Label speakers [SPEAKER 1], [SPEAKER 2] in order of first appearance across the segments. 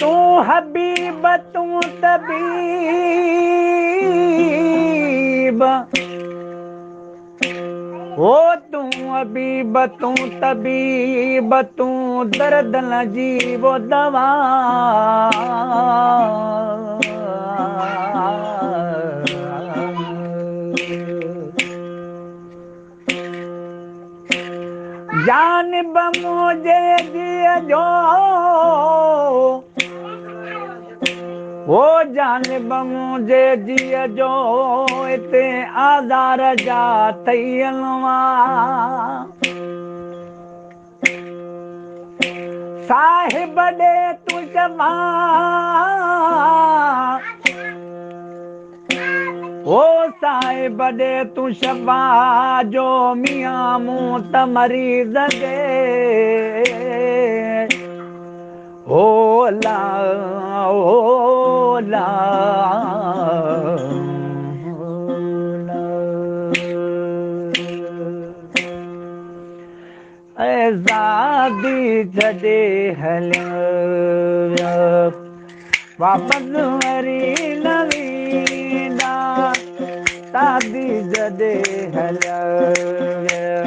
[SPEAKER 1] तू हबीब तू तबीब ओ तू हबीब तू तबीब तू दर्द न जीवो दवा जानब मुझे दिए जो वो जानब मुझे दिए जो इते आधार जा तैयलवा साहिब दे तू जमा ओ साहिब दे तू शबा जो मियां मूं त मरीज़ दे ओला ओला ज़ादी छॾे हलियो वापस वरी न वेंदा शादी जॾे हलियो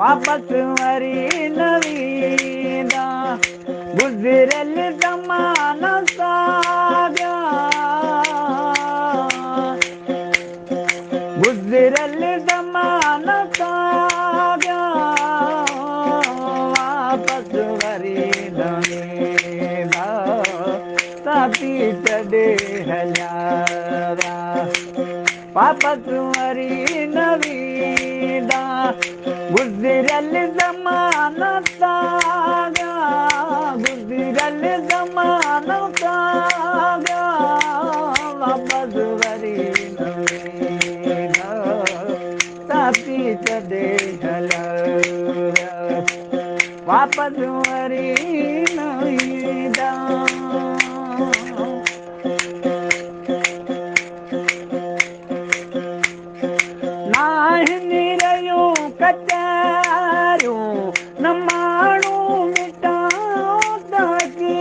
[SPEAKER 1] वापस वरी न वेंदा गुज़िरियल ज़माना साॻिया गुज़िरियल ज़माना साॻिया वापस वरी न वेंदा साथी छॾे हलिया वापस वरी न वेंदा गुज़िरियल ज़माना साॻिया गुज़िरियल ज़माना साॻिया वापस वरी न वेंदा साथी छॾे हलिया वापस वरी न वेंदा नाहिनी रहियूं कचहरियूं न माण्हू मिटां की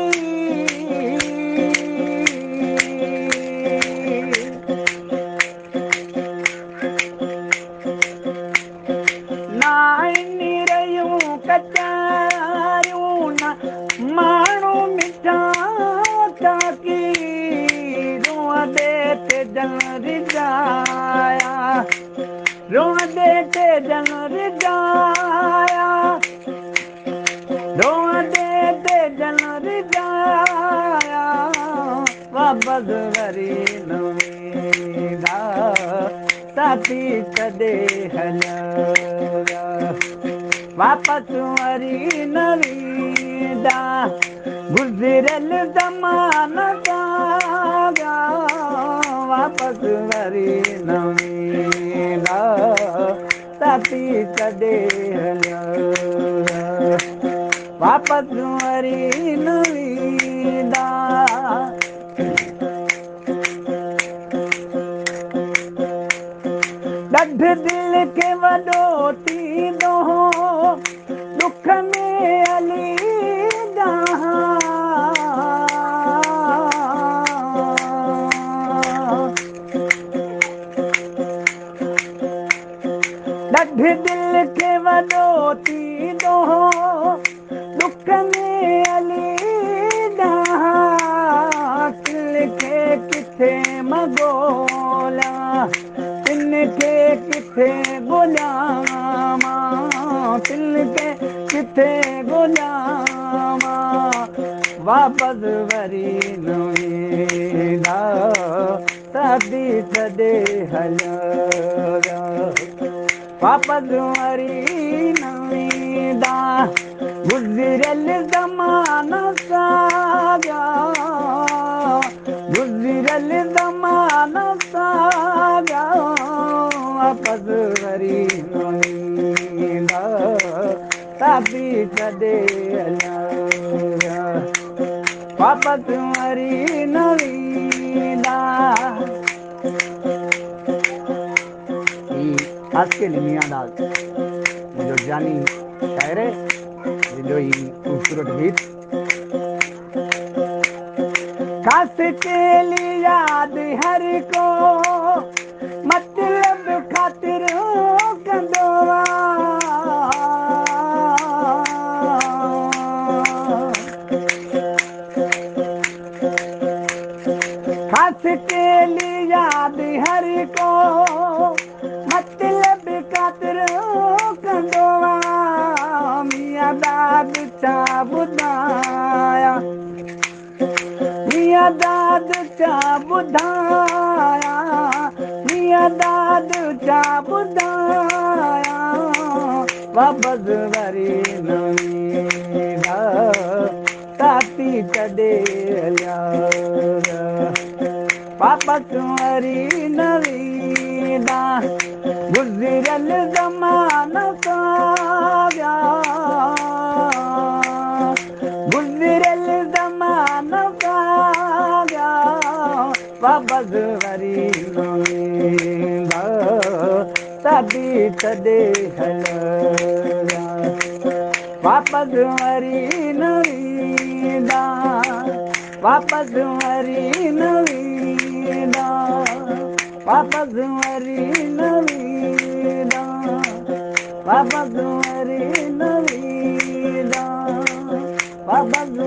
[SPEAKER 1] नाहिनी रहियूं कचहरियूं न माण्हू मिटां की रोअंदे ते जन रिजाया रोअंदे ते जन रिजाया रोअंदे ते जन रिजाया वापस वरी न वेंदा साथी छॾे हलिया वापस वरी न वेंदा गुज़िरियल ज़माना साॻिया वापस वरी न वेंदा साथी छॾे हलिया वापस वरी न वेंदा ॾढ दिल खे वॾो थींदो दुख में हली ॾढ दिल खे वॾो थींदो किथे मगोला तिनके किथे गुलामा तिनके किथे गुलामा वापस वरी न ईंदा शादी छॾे हलिया वापस वरी न ईंदा गुज़िरियल ज़माना साॻिया गुज़िरियल ज़माना साॻिया वापस वरी न ईंदा शादी छॾे हलिया वापस वरी न ईंदा मियांदास मुंहिंजो जानी शाइर मुंहिंजो ही ख़ूबसूरत गीत ख़ास केली यादि हर को मतलब ख़ातिर कंदो ख़ास केली यादि हर को मतलब ख़ातिर कंदो मियां दाद छा ॿुधाया मियां दाद छा ॿुधाया मियां दाद छा ॿुधाया वापस वरी न ईंदा शादी छॾे हलिया वापस वरी न ईंदा गुज़िरियल ज़माना साॻिया गुज़िरियल ज़माना साॻिया वापस वरी न ईंदा शादी छॾे हलिया वापस वरी न ईंदा वापस वरी न ईंदा वापस वरी न ईंदा वापस वरी न ईंदा वापस